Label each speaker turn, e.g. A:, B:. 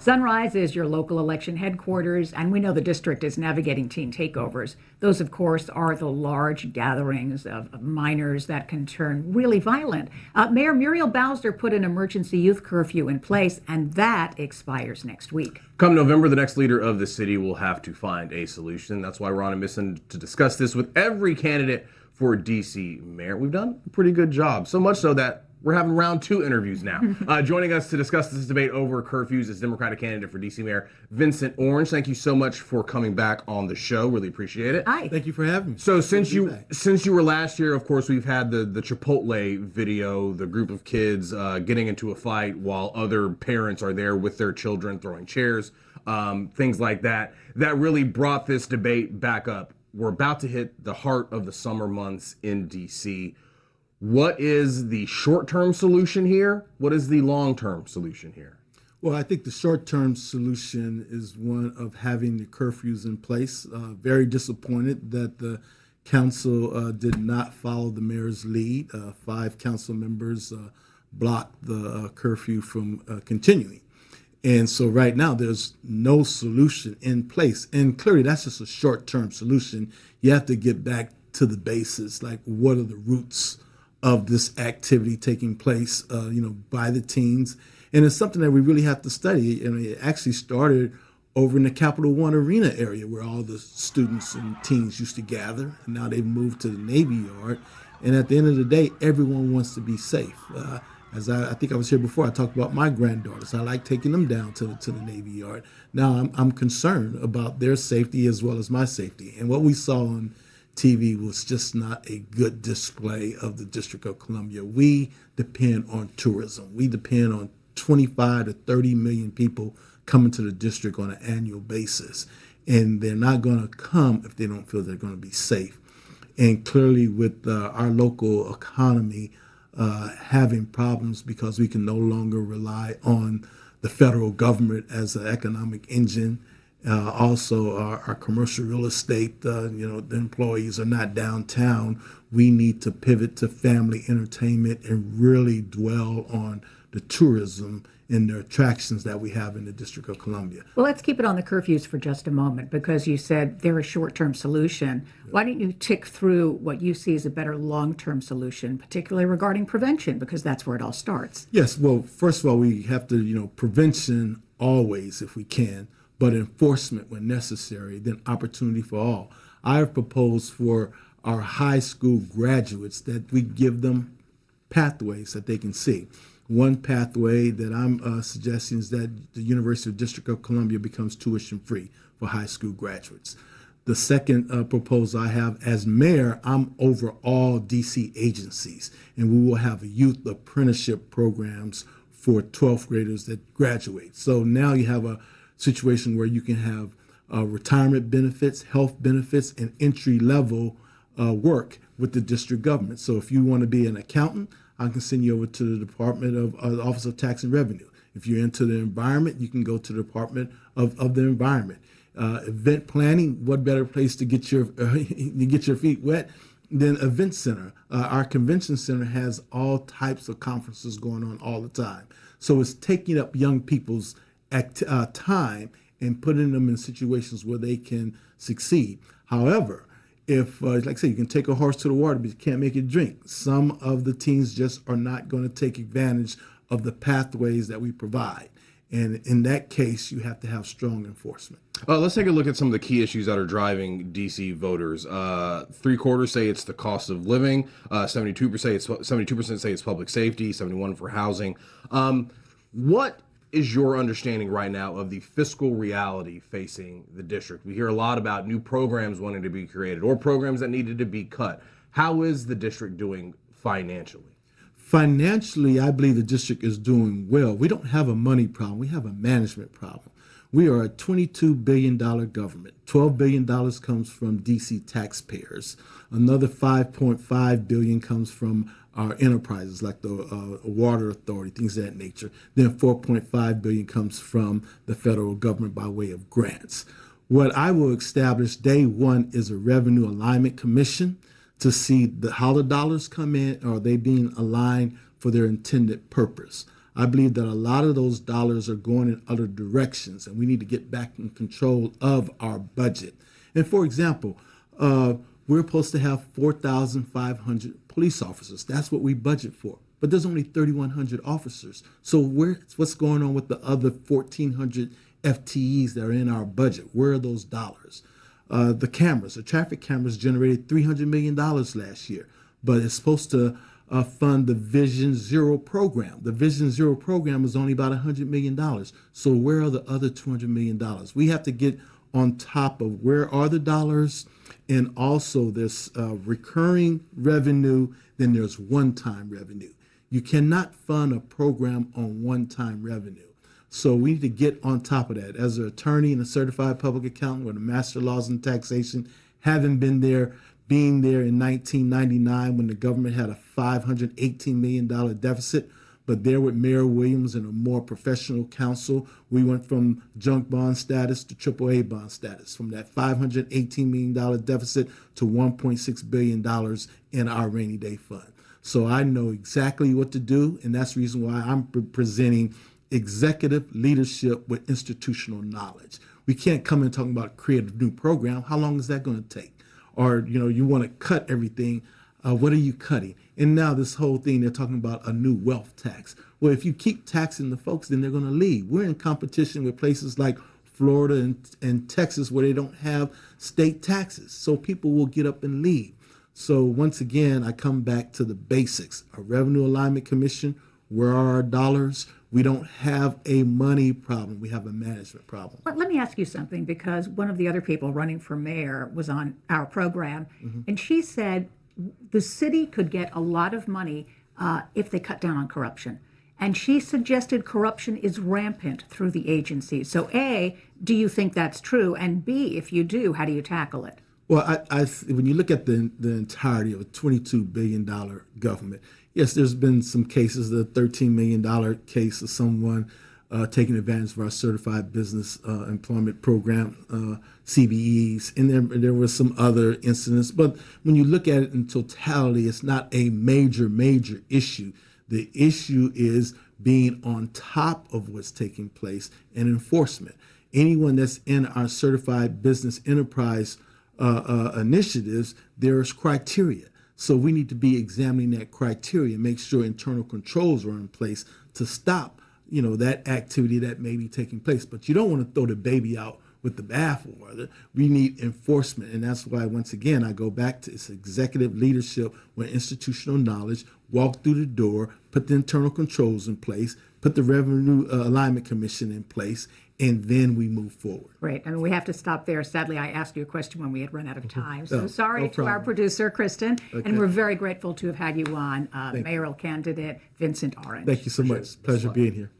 A: Sunrise is your local election headquarters, and we know the district is navigating teen takeovers. Those, of course, are the large gatherings of minors that can turn really violent. Mayor Muriel Bowser put an emergency youth curfew in place, and that expires next week.
B: Come November, the next leader of the city will have to find a solution. That's why we're on a mission to discuss this with every candidate for D.C. mayor. We've done a pretty good job, so much so that we're having round 2 interviews now. Joining us to discuss this debate over curfews is Democratic candidate for D.C. Mayor Vincent Orange. Thank you so much for coming back on the show. Really appreciate it.
A: Hi.
C: Thank you for having me.
B: So since you were last year, of course, we've had the Chipotle video, the group of kids getting into a fight while other parents are there with their children throwing chairs, things like that. That really brought this debate back up. We're about to hit the heart of the summer months in D.C. What is the short-term solution here? What is the long-term solution here?
C: Well, I think the short-term solution is one of having the curfews in place. Very disappointed that the council did not follow the mayor's lead. 5 council members blocked the curfew from continuing. And so right now there's no solution in place. And clearly that's just a short-term solution. You have to get back to the basis, like what are the roots of this activity taking place, by the teens. And it's something that we really have to study. And it actually started over in the Capital One Arena area where all the students and teens used to gather. And now they've moved to the Navy Yard. And at the end of the day, everyone wants to be safe. As I think I was here before, I talked about my granddaughters. I like taking them down to the Navy Yard. Now I'm concerned about their safety as well as my safety. And what we saw on TV was just not a good display of the District of Columbia. We depend on tourism. We depend on 25 to 30 million people coming to the district on an annual basis. And they're not going to come if they don't feel they're going to be safe. And clearly with our local economy having problems because we can no longer rely on the federal government as an economic engine. Also, our commercial real estate, the employees are not downtown. We need to pivot to family entertainment and really dwell on the tourism and the attractions that we have in the District of Columbia.
A: Well, let's keep it on the curfews for just a moment because you said they're a short-term solution. Why don't you tick through what you see as a better long-term solution, particularly regarding prevention, because that's where it all starts.
C: Yes, well, first of all, we have to, prevention always if we can, but enforcement when necessary, then opportunity for all. I have proposed for our high school graduates that we give them pathways that they can see. One pathway that I'm suggesting is that the University of District of Columbia becomes tuition free for high school graduates. The second proposal I have as mayor, I'm over all DC agencies, and we will have youth apprenticeship programs for 12th graders that graduate. So now you have a situation where you can have retirement benefits, health benefits, and entry-level work with the district government. So if you want to be an accountant, I can send you over to the Department of the Office of Tax and Revenue. If you're into the environment, you can go to the Department of the Environment. Event planning, what better place to get your feet wet than Event Center? Our convention center has all types of conferences going on all the time. So it's taking up young people's time and putting them in situations where they can succeed. However, if, like I say, you can take a horse to the water, but you can't make it drink. Some of the teens just are not going to take advantage of the pathways that we provide. And in that case, you have to have strong enforcement.
B: Let's take a look at some of the key issues that are driving D.C. voters. 3/4 say it's the cost of living. 72% say it's public safety. 71% for housing. What is your understanding right now of the fiscal reality facing the district? We hear a lot about new programs wanting to be created or programs that needed to be cut. How is the district doing financially?
C: Financially, I believe the district is doing well. We don't have a money problem. We have a management problem. We are a $22 billion government. $12 billion comes from D.C. taxpayers. Another $5.5 billion comes from our enterprises like the water authority, things of that nature. Then $4.5 billion comes from the federal government by way of grants. What I will establish day one is a revenue alignment commission to see how the dollars come in. Are they being aligned for their intended purpose? I believe that a lot of those dollars are going in other directions, and we need to get back in control of our budget. And for example, we're supposed to have 4,500 police officers. That's what we budget for. But there's only 3,100 officers. So what's going on with the other 1,400 FTEs that are in our budget? Where are those dollars? The traffic cameras generated $300 million last year, but it's supposed to fund the Vision Zero program. The Vision Zero program is only about $100 million. So where are the other $200 million? We have to get on top of where are the dollars, and also there's recurring revenue, then there's one-time revenue. You cannot fund a program on one-time revenue. So we need to get on top of that. As an attorney and a certified public accountant with a master of laws in taxation, having being there in 1999 when the government had a $518 million deficit, but there with Mayor Williams and a more professional counsel, we went from junk bond status to AAA bond status, from that $518 million deficit to $1.6 billion in our rainy day fund. So I know exactly what to do, and that's the reason why I'm presenting executive leadership with institutional knowledge. We can't come in talking about create a new program. How long is that going to take? Or, you want to cut everything. What are you cutting? And now this whole thing, they're talking about a new wealth tax. Well, if you keep taxing the folks, then they're going to leave. We're in competition with places like Florida and Texas where they don't have state taxes. So people will get up and leave. So once again, I come back to the basics. A Revenue Alignment Commission, where are our dollars? We don't have a money problem. We have a management problem.
A: Let me ask you something, because one of the other people running for mayor was on our program, and she said the city could get a lot of money if they cut down on corruption. And she suggested corruption is rampant through the agencies. So A, do you think that's true? And B, if you do, how do you tackle it?
C: Well, when you look at the entirety of a $22 billion government, yes, there's been some cases, the $13 million case of someone taking advantage of our certified business employment program, CBEs, and there were some other incidents. But when you look at it in totality, it's not a major issue. The issue is being on top of what's taking place and enforcement. Anyone that's in our certified business enterprise initiatives, there's criteria. So we need to be examining that criteria, make sure internal controls are in place to stop, that activity that may be taking place. But you don't want to throw the baby out with the bathwater. We need enforcement. And that's why, once again, I go back to its executive leadership with institutional knowledge, walk through the door, put the internal controls in place, put the Revenue Alignment Commission in place, and then we move forward.
A: Great. I mean, we have to stop there. Sadly, I asked you a question when we had run out of time. So
C: No,
A: sorry
C: no
A: to our
C: problem.
A: producer, Kristen.
C: Okay.
A: And we're very grateful to have had you on,
C: you.
A: mayoral candidate Vincent Orange.
C: Thank you so much. Pleasure being here.